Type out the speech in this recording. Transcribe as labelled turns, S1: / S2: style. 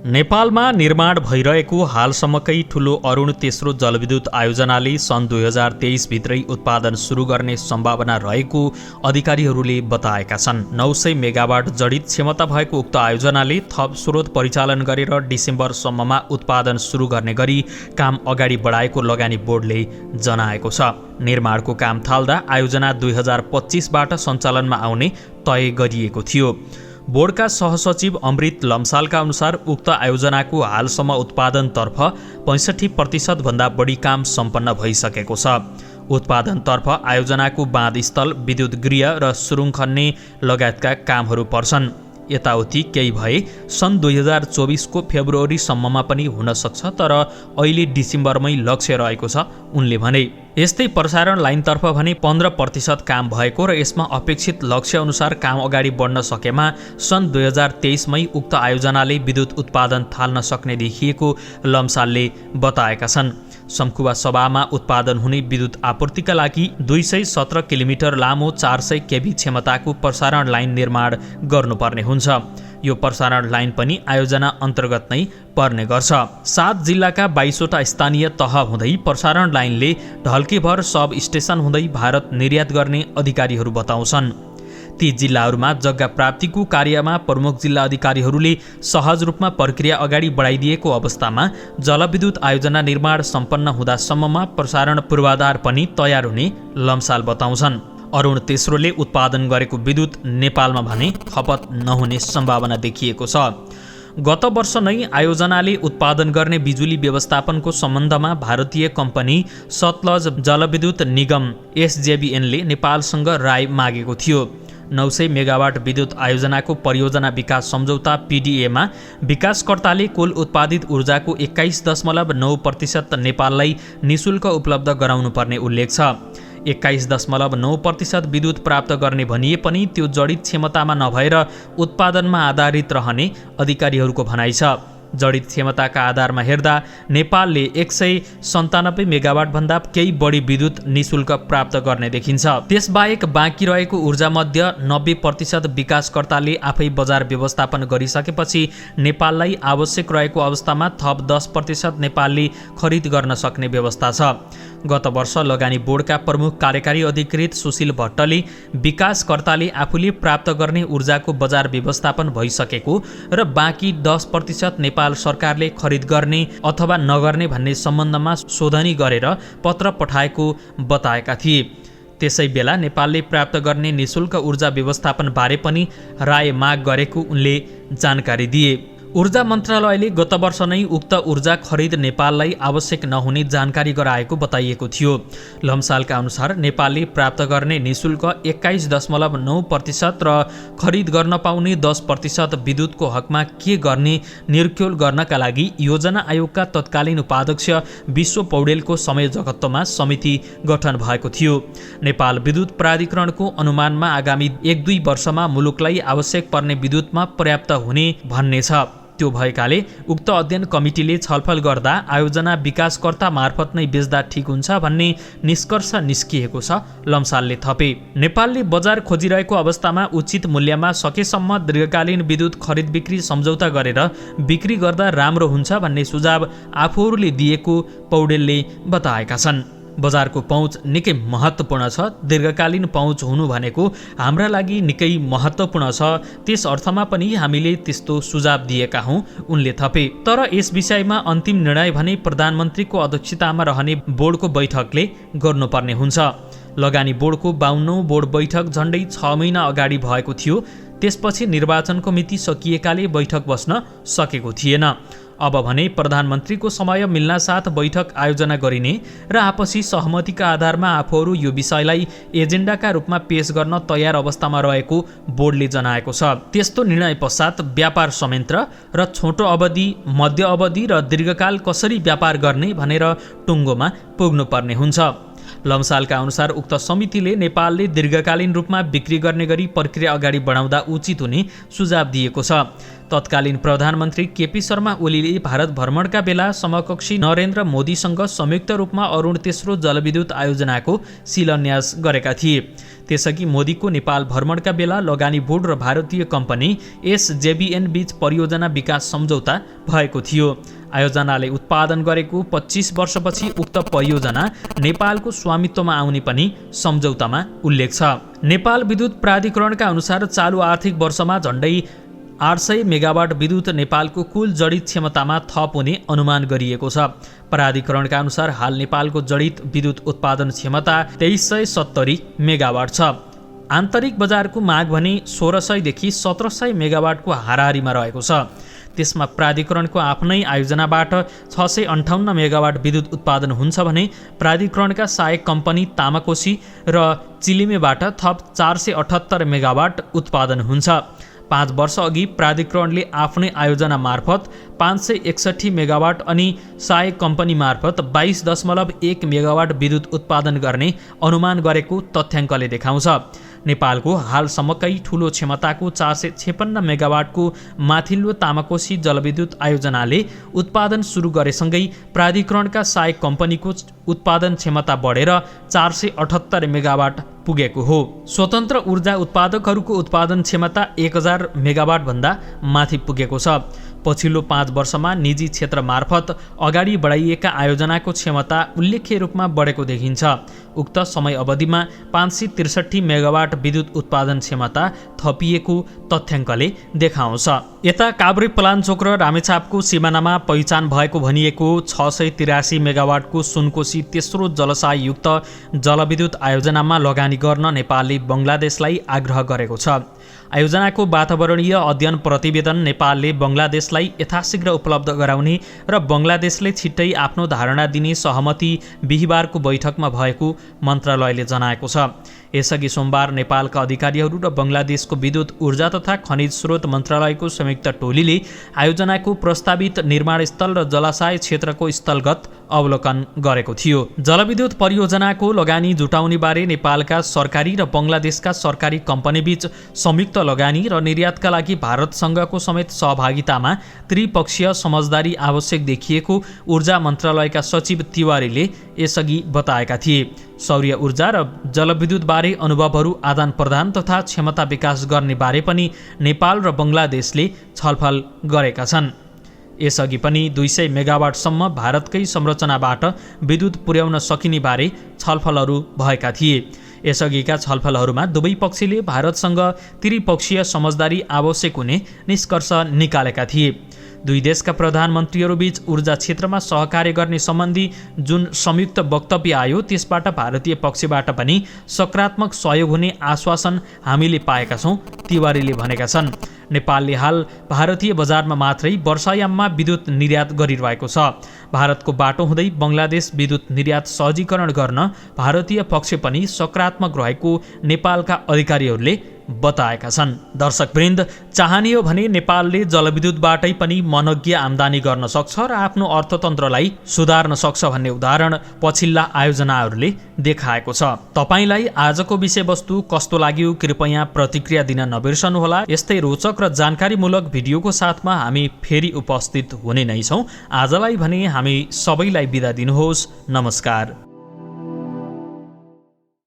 S1: नेपालमा निर्माण भइरहेको हालसम्मकै ठूलो अरुण तेस्रो जलविद्युत आयोजनाले सन् 2023 भित्रै उत्पादन सुरु गर्ने सम्भावना रहेको अधिकारीहरूले बताएका छन्। 900 मेगावाट जडित क्षमता भएको उक्त आयोजनाले थप स्रोत परिचालन गरेर डिसेम्बरसम्ममा उत्पादन सुरु गर्ने गरी काम अगाडि बढाएको लगानी बोर्डले जनाएको छ। निर्माणको काम थाल्दा आयोजना 2025बाट सञ्चालनमा आउने तय गरिएको थियो। बोर्डका सहसचिव अमृत लम्सालका अनुसार उक्त आयोजनाको हालसम्म उत्पादनतर्फ 65% भन्दा बढी काम सम्पन्न भइसकेको छ। उत्पादनतर्फ आयोजनाको बाँधस्थल, विद्युत गृह र सुरुङ खन्ने लगायतका कामहरू पर्छन्। यताउति केही भए सन् 2024को फेब्रुअरीसम्ममा पनि हुन सक्छ, तर अहिले डिसेम्बरमै लक्ष्य रहेको छ उनले भने। यस्तै प्रसारण लाइनतर्फ भने 15% काम भएको र यसमा अपेक्षित लक्ष्य अनुसार काम अगाडि बढ्न सकेमा सन् 2023मै उक्त आयोजनाले विद्युत उत्पादन थाल्न सक्ने देखिएको लम्सालले बताएका छन्। सम्खुवा सभामा उत्पादन हुने विद्युत आपूर्तिका लागि 217 किलोमिटर लामो 400 केभी क्षमताको प्रसारण लाइन निर्माण गर्नुपर्ने हुन्छ। यो प्रसारण लाइन पनि आयोजना अन्तर्गत नै पर्ने गर्छ। 7 जिल्लाका 22वटा स्थानीय तह हुँदै प्रसारण लाइनले ढल्केभर सब स्टेसन हुँदै भारत निर्यात गर्ने अधिकारीहरू बताउँछन्। ती जिल्लाहरूमा जग्गा प्राप्तिको कार्यमा प्रमुख जिल्ला अधिकारीहरूले सहज रूपमा प्रक्रिया अगाडि बढाइदिएको अवस्थामा जलविद्युत आयोजना निर्माण सम्पन्न हुँदासम्ममा प्रसारण पूर्वाधार पनि तयार हुने लम्साल बताउँछन्। अरुण तेस्रोले उत्पादन गरेको विद्युत नेपालमा भने खपत नहुने सम्भावना देखिएको छ। गत वर्ष नै आयोजनाले उत्पादन गर्ने बिजुली व्यवस्थापनको सम्बन्धमा भारतीय कम्पनी सतलज जलविद्युत निगम SJVNले नेपालसँग राय मागेको थियो। 900 मेगावाट विद्युत आयोजनाको परियोजना विकास सम्झौता PDAमा विकासकर्ताले कुल उत्पादित ऊर्जाको 21.9% नेपाललाई निशुल्क उपलब्ध गराउनुपर्ने उल्लेख छ। 21.9% विद्युत प्राप्त गर्ने भनिए पनि त्यो जडित क्षमतामा नभएर उत्पादनमा आधारित रहने अधिकारीहरूको भनाइ छ। जडित क्षमताका आधारमा हेर्दा नेपालले 197 मेगावाट भन्दा केही बढी विद्युत निशुल्क प्राप्त गर्ने देखिन्छ। त्यसबाहेक बाँकी रहेको ऊर्जामध्ये 90% विकासकर्ताले आफै बजार व्यवस्थापन गरिसकेपछि नेपाललाई आवश्यक रहेको अवस्थामा थप 10% नेपालले खरिद गर्न सक्ने व्यवस्था छ। गत वर्ष लगानी बोर्डका प्रमुख कार्यकारी अधिकृत सुशील भट्टले विकासकर्ताले आफूले प्राप्त गर्ने ऊर्जाको बजार व्यवस्थापन भइसकेको र बाँकी 10% नेपाल सरकारले खरिद गर्ने अथवा नगर्ने भन्ने सम्बन्धमा शोधनी गरेर पत्र पठाएको बताएका थिए। त्यसै बेला नेपालले प्राप्त गर्ने निशुल्क ऊर्जा व्यवस्थापन बारे पनि राय माग गरेको उनले जानकारी दिए। ऊर्जा मन्त्रालयले गत वर्ष नै उक्त ऊर्जा खरिद नेपाललाई आवश्यक नहुने जानकारी गराएको बताइएको थियो। लम्सालका अनुसार नेपालले प्राप्त गर्ने निशुल्क 21.9% र खरिद गर्न पाउने 10% विद्युतको हकमा के गर्ने निर्क्युल गर्नका लागि योजना आयोगका तत्कालीन उपाध्यक्ष विश्व पौडेलको संयोजकत्वमा समिति गठन भएको थियो। नेपाल विद्युत प्राधिकरणको अनुमानमा आगामी 1-2 वर्षमा मुलुकलाई आवश्यक पर्ने विद्युतमा पर्याप्त हुने भन्ने छ। त्यो भएकाले उक्त अध्ययन कमिटीले छलफल गर्दा आयोजना विकासकर्ता मार्फत नै बेच्दा ठिक हुन्छ भन्ने निष्कर्ष निस्किएको छ, लम्सालले थपे। नेपालले बजार खोजिरहेको अवस्थामा उचित मूल्यमा सकेसम्म दीर्घकालीन विद्युत खरिद बिक्री सम्झौता गरेर बिक्री गर्दा राम्रो हुन्छ भन्ने सुझाव आफूहरूले दिएको पौडेलले बताएका छन्। बजारको पहुँच निकै महत्त्वपूर्ण छ। दीर्घकालीन पहुँच हुनु भनेको हाम्रा लागि निकै महत्त्वपूर्ण छ। त्यस अर्थमा पनि हामीले त्यस्तो सुझाव दिएका हौँ, उनले थपे। तर यस विषयमा अन्तिम निर्णय भने प्रधानमन्त्रीको अध्यक्षतामा रहने बोर्डको बैठकले गर्नुपर्ने हुन्छ। लगानी बोर्डको 52औं बोर्ड बैठक झन्डै 6 महिना अगाडि भएको थियो। त्यसपछि निर्वाचनको मिति सकिएकाले बैठक बस्न सकेको थिएन। अब भने प्रधानमन्त्रीको समय मिल्नासाथ बैठक आयोजना गरिने र आपसी सहमतिका आधारमा आफूहरू यो विषयलाई एजेन्डाका रूपमा पेश गर्न तयार अवस्थामा रहेको बोर्डले जनाएको छ। त्यस्तो निर्णय पश्चात व्यापार संयन्त्र र छोटो अवधि, मध्य अवधि र दीर्घकाल कसरी व्यापार गर्ने भनेर टुङ्गोमा पुग्नुपर्ने हुन्छ। लम्सालका अनुसार उक्त समितिले नेपालले दीर्घकालीन रूपमा बिक्री गर्ने गरी प्रक्रिया अगाडि बढाउँदा उचित हुने सुझाव दिएको छ। तत्कालीन प्रधानमन्त्री केपी शर्मा ओलीले भारत भ्रमणका बेला समकक्षी नरेन्द्र मोदीसँग संयुक्त रूपमा अरुण तेस्रो जलविद्युत आयोजनाको शिलान्यास गरेका थिए। त्यसअघि मोदीको नेपाल भ्रमणका बेला लगानी बोर्ड र भारतीय कम्पनी एसजेबिएन बीच परियोजना विकास सम्झौता भएको थियो। आयोजनाले उत्पादन गरेको 25 वर्षपछि उक्त परियोजना नेपालको स्वामित्वमा आउने पनि सम्झौतामा उल्लेख छ। नेपाल विद्युत प्राधिकरणका अनुसार चालु आर्थिक वर्षमा झण्डै 800 मेगावाट विद्युत नेपालको कुल जडित क्षमतामा थप हुने अनुमान गरिएको छ। प्राधिकरणका अनुसार हाल नेपालको जडित विद्युत उत्पादन क्षमता 2370 मेगावाट छ। आन्तरिक बजारको माग भने 1600 देखि 1700 मेगावाटको हाराहारीमा रहेको छ। त्यसमा प्राधिकरणको आफ्नै आयोजनाबाट 658 मेगावाट विद्युत उत्पादन हुन्छ भने प्राधिकरणका सहायक कम्पनी तामाकोसी र चिलिमेबाट थप 478 मेगावाट उत्पादन हुन्छ। 5 वर्ष अघि प्राधिकरणले आफ्नै आयोजना मार्फत 561 मेगावाट अनि सहायक कम्पनी मार्फत 22.1 मेगावाट विद्युत उत्पादन गर्ने अनुमान गरेको तथ्याङ्कले देखाउँछ। नेपालको हालसम्मकै ठूलो क्षमताको 456 मेगावाटको माथिल्लो तामाकोसी जलविद्युत आयोजनाले उत्पादन सुरु गरेसँगै प्राधिकरणका सहायक कम्पनीको उत्पादन क्षमता बढेर 478 मेगावाट पुगेको हो। स्वतन्त्र ऊर्जा उत्पादकहरूको उत्पादन क्षमता 1000 मेगावाट भन्दा माथि पुगेको छ। पछिल्लो 5 वर्षमा निजी क्षेत्र मार्फत अगाडि बढाइएका आयोजनाको क्षमता उल्लेख्य रूपमा बढेको देखिन्छ। उक्त समय अवधिमा 563 मेगावाट विद्युत उत्पादन क्षमता थपिएको तथ्याङ्कले देखाउँछ। यता काभ्रेपलाञ्चोक र रामेछापको सिमानामा पहिचान भएको भनिएको 683 मेगावाटको सुनकोशी तेस्रो जलसायुक्त जलविद्युत आयोजनामा लगानी गर्न नेपालले बङ्गलादेशलाई आग्रह गरेको छ। आयोजनाको वातावरणीय अध्ययन प्रतिवेदन नेपालले बङ्गलादेशलाई यथाशीघ्र उपलब्ध गराउने र बङ्गलादेशले छिट्टै आफ्नो धारणा दिने सहमति बिहिबारको बैठकमा भएको मन्त्रालयले जनाएको छ। यसअघि सोमबार नेपालका अधिकारीहरू र बङ्गलादेशको विद्युत ऊर्जा तथा खनिज स्रोत मन्त्रालयको संयुक्त टोलीले आयोजनाको प्रस्तावित निर्माण स्थल र जलाशय क्षेत्रको स्थलगत अवलोकन गरेको थियो। जलविद्युत परियोजनाको लगानी जुटाउने बारे नेपालका सरकारी र बङ्गलादेशका सरकारी कम्पनीबीच संयुक्त लगानी र निर्यातका लागि भारतसँगको समेत सहभागितामा त्रिपक्षीय समझदारी आवश्यक देखिएको ऊर्जा मन्त्रालयका सचिव तिवारीले यसअघि बताएका थिए। सौर्य ऊर्जा र जलविद्युत बारे अनुभवहरू आदान प्रदान तथा क्षमता विकास गर्ने बारे पनि नेपाल र बङ्गलादेशले छलफल गरेका छन्। यसअघि पनि 200 मेगावाटसम्म भारतकै संरचनाबाट विद्युत पुर्याउन सकिने बारे छलफलहरू भएका थिए। यसअघिका छलफलहरूमा दुवै पक्षले भारतसँग त्रिपक्षीय समझदारी आवश्यक हुने निष्कर्ष निकालेका थिए। दुई देशका प्रधानमन्त्रीहरूबीच ऊर्जा क्षेत्रमा सहकार्य गर्ने सम्बन्धी जुन संयुक्त वक्तव्य आयो त्यसबाट भारतीय पक्षबाट पनि सकारात्मक सहयोग हुने आश्वासन हामीले पाएका छौँ, तिवारीले भनेका छन्। नेपालले हाल भारतीय बजारमा मात्रै वर्षायाममा विद्युत निर्यात गरिरहेको छ। भारतको बाटो हुँदै बङ्गलादेश विद्युत निर्यात सहजीकरण गर्न भारतीय पक्ष पनि सकारात्मक रहेको नेपालका अधिकारीहरूले बताएका छन्। दर्शकवृन्द, चाहने हो भने नेपालले जलविद्युतबाटै पनि मनोज्ञ आम्दानी गर्न सक्छ र आफ्नो अर्थतन्त्रलाई सुधार्न सक्छ भन्ने उदाहरण पछिल्ला आयोजनाहरूले देखाएको छ। तपाईलाई आजको विषयवस्तु कस्तो लाग्यो कृपया प्रतिक्रिया दिन नबिर्सनुहोला। यस्तै रोचक र जानकारीमूलक भिडियोको साथमा हामी फेरि उपस्थित हुने नै छौँ। आजलाई भने हामी सबैलाई बिदा दिनुहोस्। नमस्कार।